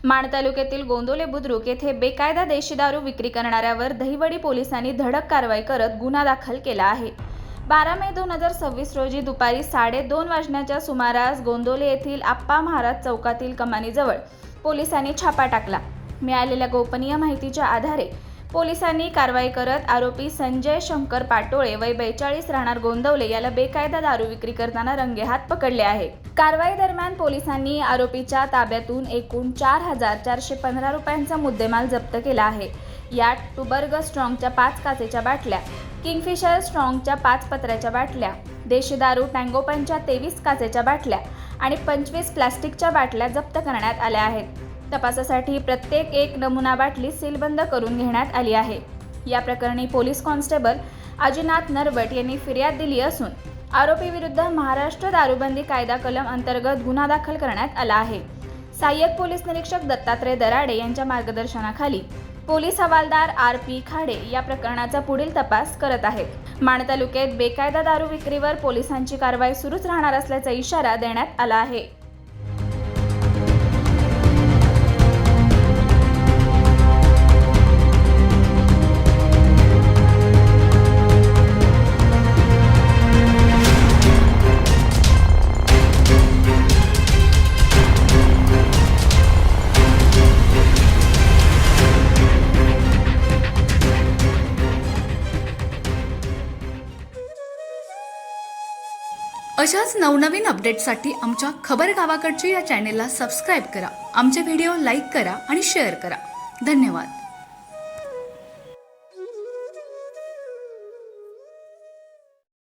माण तालुक्यातील गोंदोले बुद्रुक येथे बेकायदा देशी दारू विक्री करणाऱ्यावर दहिवडी पोलिसांनी धडक कारवाई करत गुन्हा दाखल केला आहे। 12 मे 2026 रोजी दुपारी 2:30 वाजण्याच्या सुमारास गोंदोले येथील आप्पा महाराज चौकातील कमानीजवळ पोलिसांनी छापा टाकला। मिळालेल्या गोपनीय माहितीच्या आधारे पोलिसांनी कारवाई करत आरोपी संजय शंकर पाटोळे वय 42 राहणार गोंदवले याला बेकायदा दारू विक्री करताना रंगेहात पकडले आहे। कारवाई दरम्यान पोलिसांनी आरोपीच्या ताब्यातून एकूण 4,415 रुपयांचा मुद्देमाल जप्त केला आहे। यात टुबर्ग स्ट्रॉंगच्या 5 काचेच्या बाटल्या, किंगफिशर स्ट्रॉंगच्या 5 पत्र्याच्या बाटल्या, देशी दारू टँगो पंच्या 23 काचेच्या बाटल्या आणि 25 प्लास्टिकच्या बाटल्या जप्त करण्यात आल्या आहेत। तपासासाठी प्रत्येक एक नमुना बाटली सीलबंद करून घेण्यात आली आहे। या प्रकरणी पोलीस कॉन्स्टेबल अजिनाथ नरवट यांनी फिर्याद दिली असून आरोपी विरुद्ध महाराष्ट्र दारूबंदी कायदा कलम अंतर्गत गुन्हा दाखल करण्यात आला आहे। सहाय्यक पोलीस निरीक्षक दत्तात्रय दराडे यांच्या मार्गदर्शनाखाली पोलीस हवालदार RP खाडे या प्रकरणाचा पुढील तपास करत आहेत। माण तालुक्यात बेकायदा दारू विक्रीवर पोलिसांची कारवाई सुरूच राहणार असल्याचा इशारा देण्यात आला आहे। अशाच नवनवीन अपडेट्ससाठी आमच्या खबर गावाकडची या चॅनेलला सबस्क्राईब करा, आमचे व्हिडिओ लाईक करा आणि शेअर करा। धन्यवाद।